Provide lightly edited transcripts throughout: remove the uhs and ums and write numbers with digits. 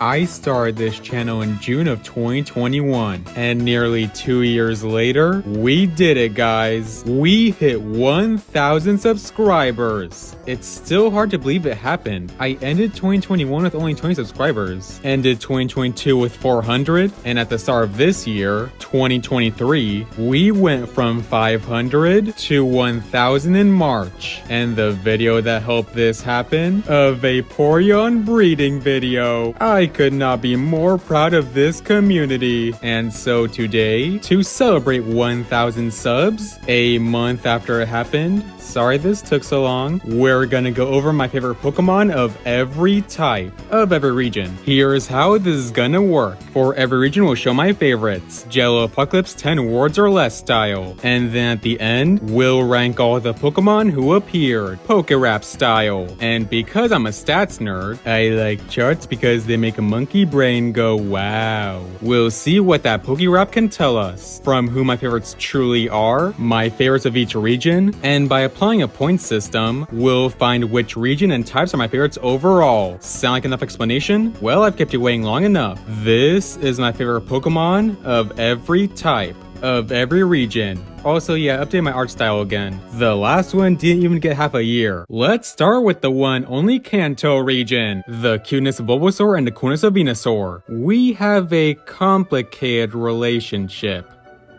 I started this channel in June of 2021, and nearly 2 years later, we did it, guys. We hit 1,000 subscribers. It's still hard to believe it happened. I ended 2021 with only 20 subscribers, ended 2022 with 400, and at the start of this year, 2023, we went from 500 to 1,000 in March. And the video that helped this happen, a Vaporeon breeding video. I could not be more proud of this community. And so today, to celebrate 1,000 subs, a month after it happened, sorry this took so long, we're gonna go over my favorite Pokemon of every type, of every region. Here's how this is gonna work. For every region, we'll show my favorites, Jello Apocalypse 10 words or less style. And then at the end, we'll rank all the Pokemon who appeared, PokéRap style. And because I'm a stats nerd, I like charts because they make a monkey brain go wow. We'll see what that PokéRap can tell us, from who my favorites truly are, my favorites of each region, and by applying a point system, we'll find which region and types are my favorites overall. Sound like enough explanation? Well, I've kept you waiting long enough. This is my favorite Pokemon of every type, of every region. Also, yeah, update my art style again. The last one didn't even get half a year. Let's start with the one only Kanto region. The cuteness of Bulbasaur and the coolness of Venusaur. We have a complicated relationship.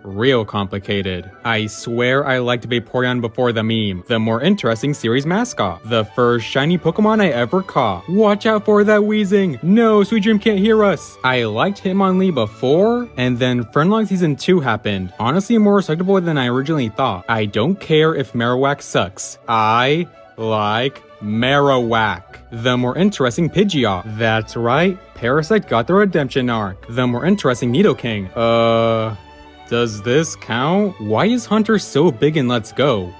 Real complicated. I swear I liked Vaporeon before the meme, the more interesting series mascot, the first shiny Pokemon I ever caught. Watch out for that wheezing. No, Sweet Dream can't hear us. I liked Hitmonlee before, and then Friendlog Season 2 happened. Honestly, more respectable than I originally thought. I don't care if Marowak sucks. I like Marowak. The more interesting Pidgeot. That's right, Parasite got the redemption arc. The more interesting Nidoking. Does this count? Why is Hunter so big in Let's Go?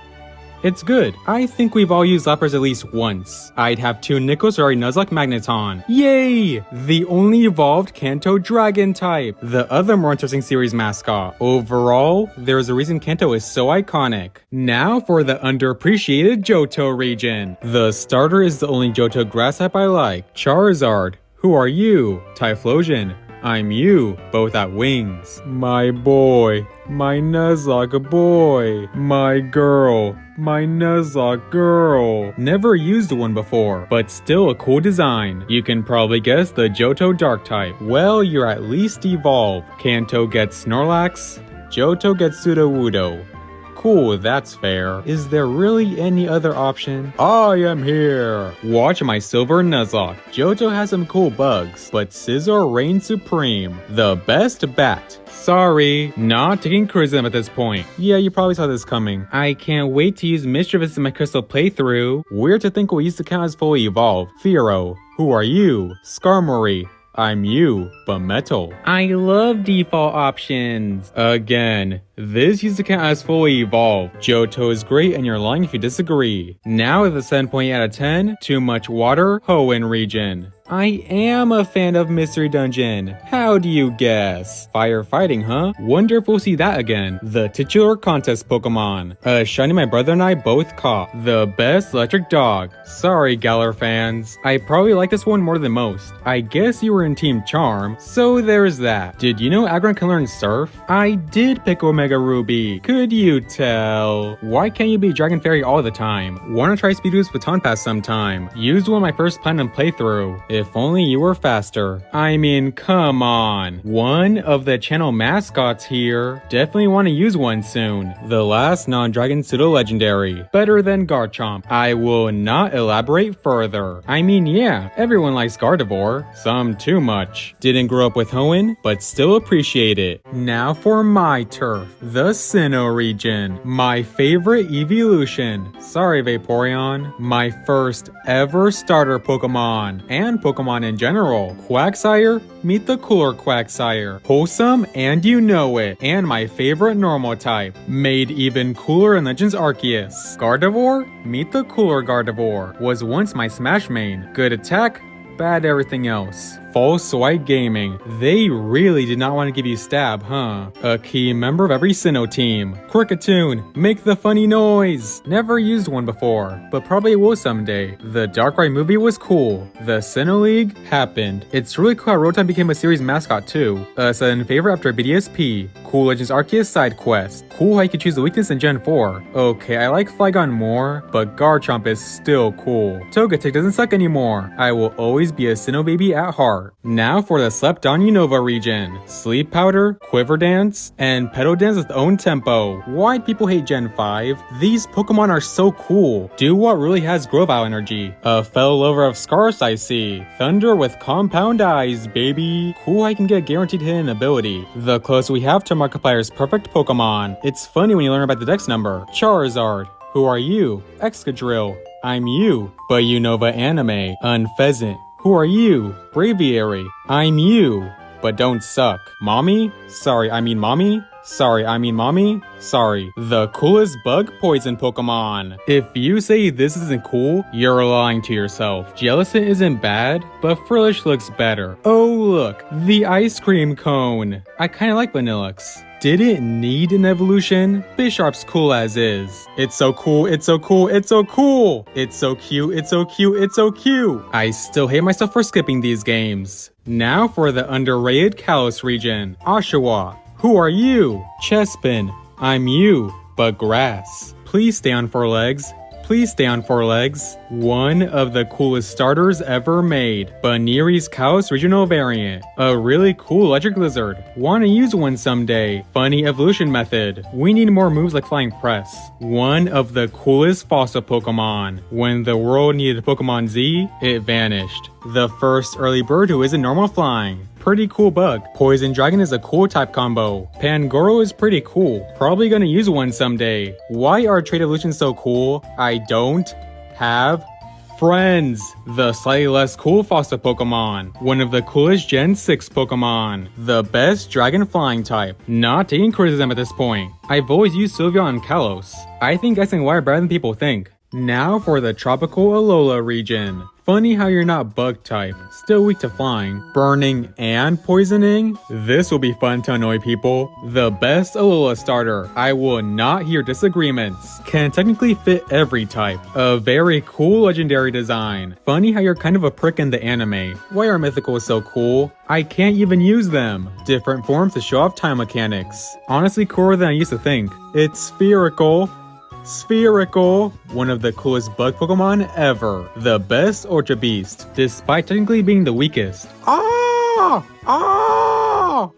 It's good. I think we've all used Lapras at least once. I'd have 2 Nickels or a Nuzlocke Magneton. Yay! The only evolved Kanto Dragon type. The other more interesting series mascot. Overall, there's a reason Kanto is so iconic. Now for the underappreciated Johto region. The starter is the only Johto grass type I like. Charizard. Who are you? Typhlosion. I'm you, both at wings. My boy, my Nuzlocke boy. My girl, my Nuzlocke girl. Never used one before, but still a cool design. You can probably guess the Johto dark type. Well, you're at least evolved. Kanto gets Snorlax, Johto gets Sudowoodo. Cool, that's fair. Is there really any other option? I am here! Watch my silver Nuzlocke. Johto has some cool bugs, but Scizor reigns supreme. The best bat. Sorry, not taking criticism at this point. Yeah, you probably saw this coming. I can't wait to use Mischievous in my crystal playthrough. Weird to think we'll use the count as fully evolved. Fearow. Who are you? Skarmory. I'm you, but metal. I love default options. Again, this used to count as fully evolved. Johto is great and you're lying if you disagree. Now with a 7.8 out of 10, too much water, Hoenn region. I am a fan of Mystery Dungeon. How do you guess? Firefighting, huh? Wonder if we'll see that again. The titular contest Pokemon. A shiny my brother and I both caught. The best electric dog. Sorry, Galar fans. I probably like this one more than most. I guess you were in Team Charm, so there's that. Did you know Aggron can learn Surf? I did pick Omega Ruby. Could you tell? Why can't you be Dragon Fairy all the time? Wanna try Speedoo's Baton Pass sometime? Used one my first Platinum playthrough. If only you were faster. I mean, come on. One of the channel mascots here. Definitely want to use one soon. The last non-dragon pseudo-legendary. Better than Garchomp. I will not elaborate further. I mean, yeah, everyone likes Gardevoir. Some too much. Didn't grow up with Hoenn, but still appreciate it. Now for my turf. The Sinnoh region. My favorite evolution. Sorry, Vaporeon. My first ever starter Pokemon. And Pokemon in general. Quagsire, meet the cooler Quagsire. Wholesome and you know it. And my favorite normal type. Made even cooler in Legends Arceus. Gardevoir, meet the cooler Gardevoir. Was once my Smash main. Good attack, bad at everything else. False White Gaming. They really did not want to give you stab, huh? A key member of every Sinnoh team. Cricketoon, make the funny noise. Never used one before, but probably will someday. The Dark Ride movie was cool. The Sinnoh League happened. It's really cool how Rotom became a series mascot too. A sudden favorite after BDSP. Cool Legends Arceus side quest. Cool how you can choose the weakness in Gen 4. Okay, I like Flygon more, but Garchomp is still cool. Togetic doesn't suck anymore. I will always be a Sinnoh baby at heart. Now for the slept on Unova region. Sleep Powder, Quiver Dance, and Petal Dance with own tempo. Why people hate Gen 5? These Pokemon are so cool. Do what really has Grovyle energy. A fellow lover of Scarce I see. Thunder with Compound Eyes, baby. Cool I can get guaranteed hidden ability. The closer we have to Markiplier's perfect Pokemon. It's funny when you learn about the dex number. Charizard. Who are you? Excadrill. I'm you. But Unova anime. Unpheasant. Who are you? Braviary. I'm you. But don't suck. Mommy? Sorry, I mean mommy? Sorry, I mean mommy? Sorry. The coolest bug poison Pokemon. If you say this isn't cool, you're lying to yourself. Jellicent isn't bad, but Frillish looks better. Oh look, the ice cream cone. I kinda like Vanillux. Did it need an evolution? Bisharp's cool as is. It's so cool, it's so cool, it's so cool! It's so cute, it's so cute, it's so cute! I still hate myself for skipping these games. Now for the underrated Kalos region. Oshawa. Who are you? Chespin. I'm you, but grass. Please stay on 4 legs. Please stay on 4 legs. One of the coolest starters ever made. Baniri's Kalos Regional Variant. A really cool electric lizard. Wanna use one someday. Funny evolution method. We need more moves like Flying Press. One of the coolest fossil Pokemon. When the world needed Pokemon Z, it vanished. The first early bird who isn't normal flying. Pretty cool bug. Poison Dragon is a cool type combo. Pangoro is pretty cool. Probably gonna use one someday. Why are trade evolutions so cool? I don't have friends. The slightly less cool fossil Pokemon. One of the coolest Gen 6 Pokemon. The best dragon flying type. Not taking criticism at this point. I've always used Sylveon and Kalos. I think X and Y are better than people think. Now for the tropical Alola region. Funny how you're not bug type, still weak to flying, burning, and poisoning? This will be fun to annoy people. The best Alola starter, I will not hear disagreements. Can technically fit every type. A very cool legendary design. Funny how you're kind of a prick in the anime. Why are mythicals so cool? I can't even use them. Different forms to show off time mechanics. Honestly cooler than I used to think. It's spherical. Spherical, one of the coolest bug Pokemon ever. The best Ultra Beast, despite technically being the weakest.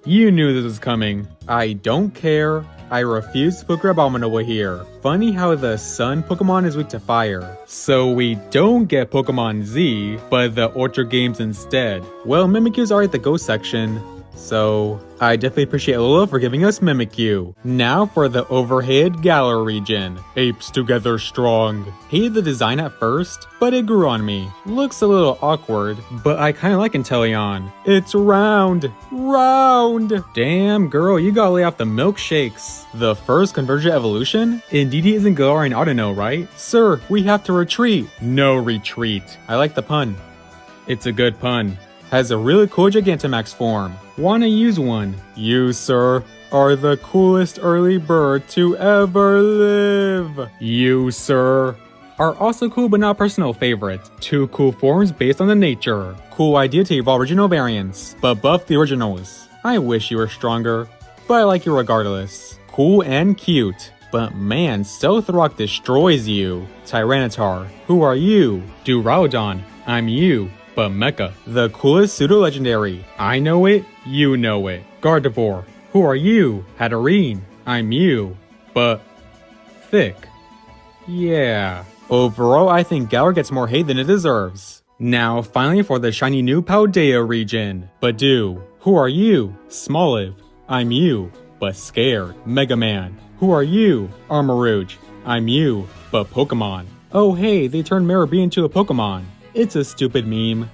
You knew this was coming. I don't care. I refuse to put Abominable here. Funny how the Sun Pokemon is weak to fire. So we don't get Pokemon Z, but the Ultra Games instead. Well, Mimikyu's already at the Ghost section. So, I definitely appreciate Alola for giving us Mimikyu. Now for the overhead Galar region. Apes together strong. Hated the design at first, but it grew on me. Looks a little awkward, but I kinda like Inteleon. It's round. Round! Damn girl, you gotta lay off the milkshakes. The first Convergent evolution? Indeed he isn't Galar and Audino, right? Sir, we have to retreat. No retreat. I like the pun. It's a good pun. Has a really cool Gigantamax form. Wanna use one? You, sir, are the coolest early bird to ever live. You, sir, are also cool but not personal favorite. 2 cool forms based on the nature. Cool idea to evolve original variants, but buff the originals. I wish you were stronger, but I like you regardless. Cool and cute. But man, Stealth Rock destroys you. Tyranitar, who are you? Duraludon, I'm you. But Mecha, the coolest pseudo-legendary. I know it, you know it. Gardevoir, who are you? Hatterene, I'm you. But thick. Yeah. Overall, I think Galar gets more hate than it deserves. Now, finally for the shiny new Paldea region. Badoo, who are you? Smoliv, I'm you. But scared. Mega Man, who are you? Armarouge, I'm you. But Pokemon. Oh hey, they turned Maribel into a Pokemon. It's a stupid meme,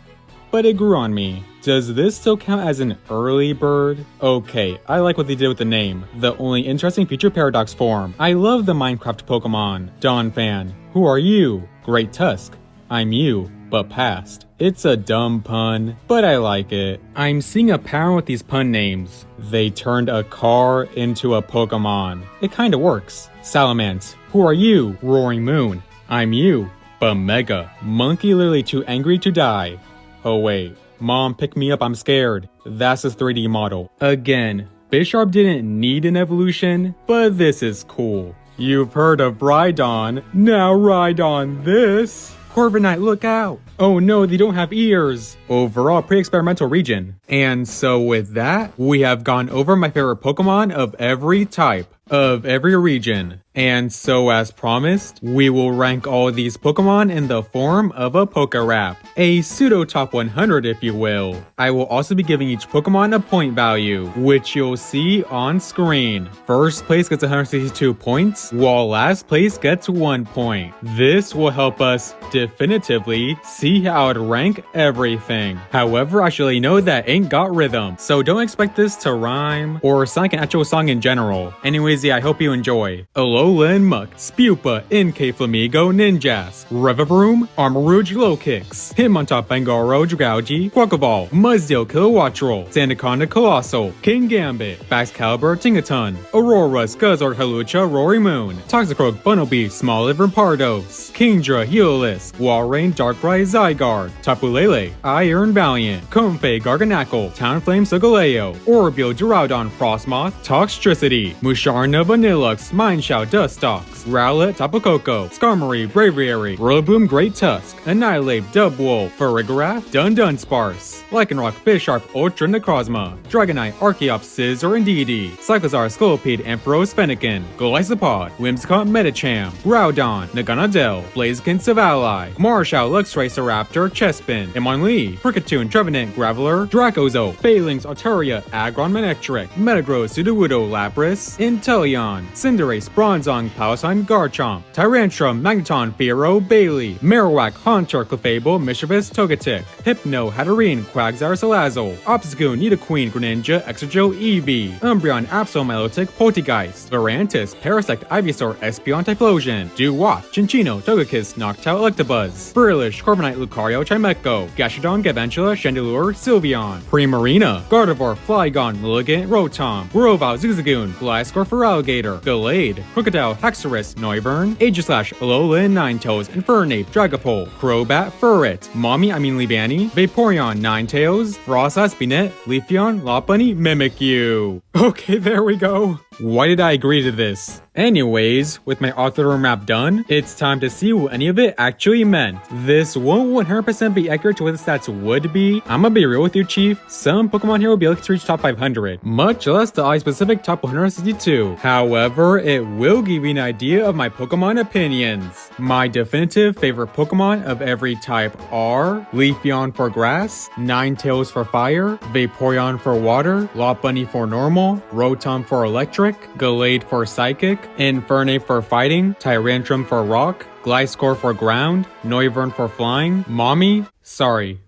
but it grew on me. Does this still count as an early bird? Okay, I like what they did with the name. The only interesting feature Paradox form. I love the Minecraft Pokemon. Dawn Fan, who are you? Great Tusk, I'm you. but passed. It's a dumb pun, but I like it. I'm seeing a pattern with these pun names. They turned a car into a Pokemon. It kinda works. Salamence. Who are you? Roaring Moon. I'm you. Bumega. Monkey literally too angry to die. Oh wait. Mom, pick me up, I'm scared. That's his 3D model. Again, Bisharp didn't need an evolution, but this is cool. You've heard of Rhydon, now ride on this. Corviknight, look out! Oh no, they don't have ears! Overall, pretty experimental region. And so with that, we have gone over my favorite Pokemon of every type, of every region. And so as promised, we will rank all these Pokemon in the form of a PokéRap. A pseudo top 100 if you will. I will also be giving each Pokemon a point value, which you'll see on screen. First place gets 162 points, while last place gets 1 point. This will help us definitively see how I'd rank everything. However, I should let you know that ain't got rhythm, so don't expect this to rhyme or sound like an actual song in general. Anyways, yeah, I hope you enjoy. Alola and Muck, Spupa, NK Flamigo, Ninjask, Revavroom, Armarouge, Low Kicks, Hitmontop, Bangoro, Dragougi, Quackaball, Muzdale, Kilowattrel, Sandaconda, Colossal, King Gambit, Baxcalibur, Tingaton, Aurora, Scuzzard, Halucha, Roaring Moon, Toxicroak, Bunnelby, Smoliv, Pardos, Kingdra, Heliolisk, Walrein, Darkrai, Zygarde, Tapu Lele, Iron Valiant, Comfey, Garganacl, Talonflame, Solgaleo, Orbeez, Duraludon, Frostmoth, Toxtricity, Musharna, Vanillux, Mineshout, Dustox, Rowlet, Tapu Koko, Skarmory, Braviary, Rillaboom, Great Tusk, Annihilate, Dubwool, Farigiraf, Dunsparce, Lycanroc, Bisharp, Ultra Necrozma, Dragonite, Archeops, Scizor, and Indeedee, Cyclizar, Scolipede, Ampharos, Fennekin, Golisopod, Whimsicott, Medicham, Groudon, Naganadel, Blaziken, Savali, Marshall, Luxray, Raptor, Chespin, Hitmonlee, Prickatoon, Trevenant, Graveler, Dracozo, Phalanx, Altaria, Aggron, Manectric, Metagross, Sudowoodo, Lapras, Inteleon, Cinderace, Bronzong, Palossine, Garchomp, Tyrantrum, Magneton, Fearow, Bailey, Marowak, Haunter, Clefable, Mischievous, Togetic, Hypno, Hatterene, Quagsire, Salazzle, Obstagoon, Nidoqueen, Greninja, Exegil, Eevee, Umbreon, Absol, Milotic, Poltegeist, Varantis, Parasect, Ivysaur, Espeon, Typhlosion, Dewott, Chinchino, Togekiss, Noctowl, Electabuzz, Brillish, Corviknight, Lucario, Chimecho, Gastrodon, Galvantula, Chandelure, Sylveon, Primarina, Gardevoir, Flygon, Lilligant, Rotom, Grovyle, Zigzagoon, Gliscor for Alligator, Gallade, Crocodile, Haxorus, Noivern, Aegislash, Alola, Ninetales, Infernape, Dragapult, Crobat, Furret, Leavanny, Vaporeon, Ninetales, Froslass, Spinette, Leafeon, Lopunny, Mimikyu. Okay, there we go. Why did I agree to this? Anyways, with my author map done, it's time to see what any of it actually meant. This won't 100% be accurate to what the stats would be. I'm gonna be real with you, Chief. Some Pokemon here will be lucky to reach top 500, much less the eye-specific top 162. However, it will give you an idea of my Pokemon opinions. My definitive favorite Pokemon of every type are Leafeon for grass, Ninetales for fire, Vaporeon for water, Lopunny for normal, Rotom for electric, Gallade for psychic, Infernape for fighting, Tyrantrum for rock, Gliscor for ground, Noivern for flying,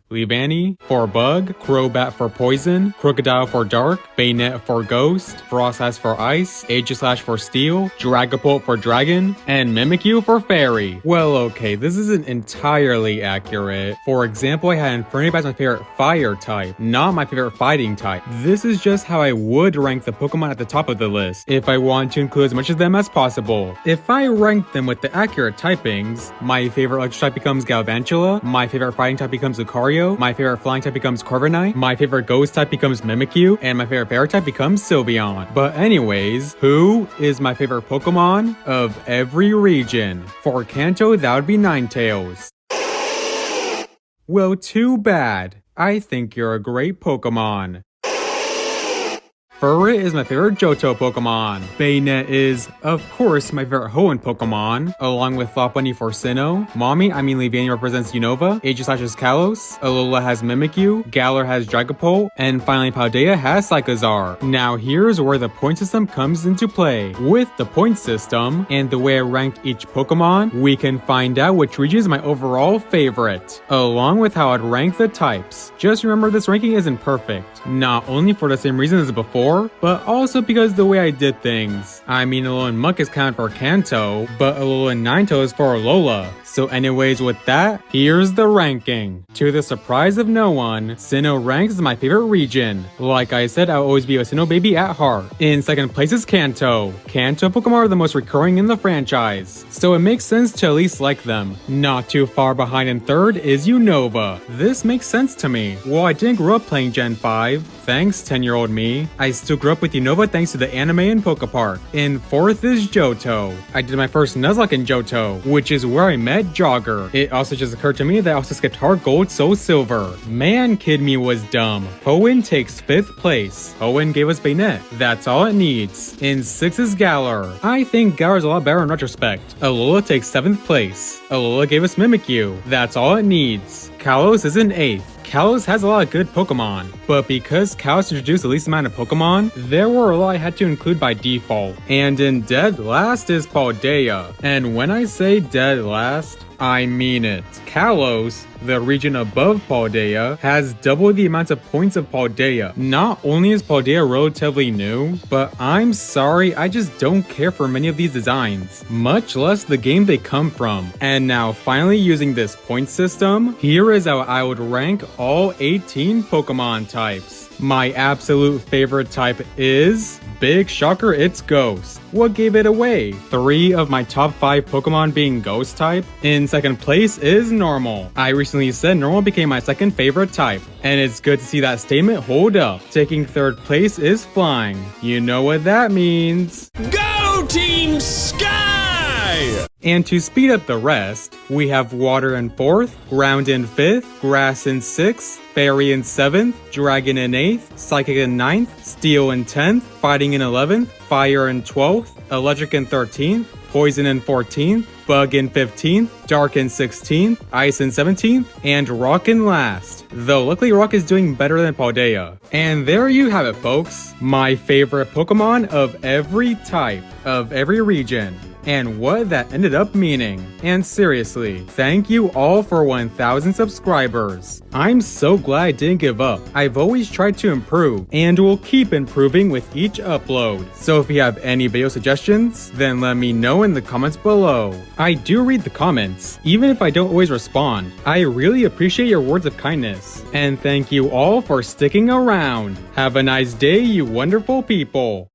Leavanny for bug, Crobat for poison, Crocodile for dark, Bayonet for ghost, Froslass for ice, Aegislash for steel, Dragapult for dragon, and Mimikyu for fairy. Well, okay, this isn't entirely accurate. For example, I had Infernape as my favorite fire type, not my favorite fighting type. This is just how I would rank the Pokemon at the top of the list, if I want to include as much of them as possible. If I rank them with the accurate typings, my favorite electric type becomes Galvantula, my favorite fighting type becomes Lucario, my favorite flying type becomes Corviknight, my favorite ghost type becomes Mimikyu, and my favorite fairy type becomes Sylveon. But anyways, who is my favorite Pokemon of every region? For Kanto, that would be Ninetales. Well, too bad. I think you're a great Pokemon. Furret is my favorite Johto Pokemon. Bayonet is, of course, my favorite Hoenn Pokemon, along with Lopunny for Sinnoh. Leavanny represents Unova. Aegislash is Kalos. Alola has Mimikyu. Galar has Dragapult. And finally, Paldea has Cyclizar. Now here's where the point system comes into play. With the point system, and the way I ranked each Pokemon, we can find out which region is my overall favorite, along with how I'd rank the types. Just remember this ranking isn't perfect, not only for the same reason as before, 4, but also because the way I did things. I mean, Alolan Muck is counted for Kanto, but Alolan Ninetales is for Alola. So anyways, with that, here's the ranking. To the surprise of no one, Sinnoh ranks as my favorite region. Like I said, I'll always be a Sinnoh baby at heart. In second place is Kanto. Kanto Pokemon are the most recurring in the franchise, so it makes sense to at least like them. Not too far behind in third is Unova. This makes sense to me. Well, I didn't grow up playing Gen 5. Thanks, 10-year-old me. I still grew up with Unova thanks to the anime and Pokepark. In fourth is Johto. I did my first Nuzlocke in Johto, which is where I met Jogger. It also just occurred to me that I also skipped Heart Gold, Soul Silver. Man, kid me was dumb. Hoenn takes 5th place. Hoenn gave us Baynet. That's all it needs. In 6th is Galar. I think Galar is a lot better in retrospect. Alola takes 7th place. Alola gave us Mimikyu. That's all it needs. Kalos is in 8th. Kalos has a lot of good Pokemon, but because Kalos introduced the least amount of Pokemon, there were a lot I had to include by default. And in dead last is Paldea. And when I say dead last, I mean it. Kalos, the region above Paldea, has double the amount of points of Paldea. Not only is Paldea relatively new, but I'm sorry, I just don't care for many of these designs, much less the game they come from. And now finally using this point system, here is how I would rank all 18 Pokemon types. My absolute favorite type is... Big shocker, it's Ghost. What gave it away? 3 of my top 5 Pokemon being Ghost type. In second place is Normal. I recently said Normal became my second favorite type, and it's good to see that statement hold up. Taking third place is Flying. You know what that means. Go Team Sky! And to speed up the rest, we have Water in 4th, Ground in 5th, Grass in 6th, Fairy in 7th, Dragon in 8th, Psychic in 9th, Steel in 10th, Fighting in 11th, Fire in 12th, Electric in 13th, Poison in 14th, Bug in 15th, Dark in 16th, Ice in 17th, and Rock in last. Though luckily Rock is doing better than Paldea. And there you have it, folks. My favorite Pokemon of every type, of every region, and what that ended up meaning. And seriously, thank you all for 1,000 subscribers. I'm so glad I didn't give up. I've always tried to improve, and will keep improving with each upload. So if you have any video suggestions, then let me know in the comments below. I do read the comments, even if I don't always respond. I really appreciate your words of kindness. And thank you all for sticking around. Have a nice day, you wonderful people.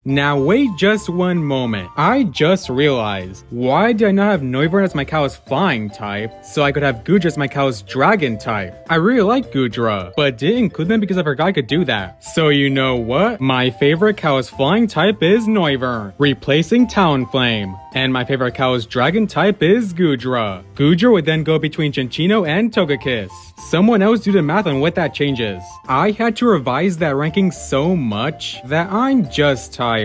Now wait just one moment. I just realized, why did I not have Noivern as my Kalos Flying type, so I could have Goodra as my Kalos Dragon type? I really like Goodra, but didn't include them because I forgot I could do that. So you know what? My favorite Kalos Flying type is Noivern, replacing Talonflame. And my favorite Kalos Dragon type is Goodra. Goodra would then go between Cinccino and Togekiss. Someone else do the math on what that changes. I had to revise that ranking so much that I'm just tired.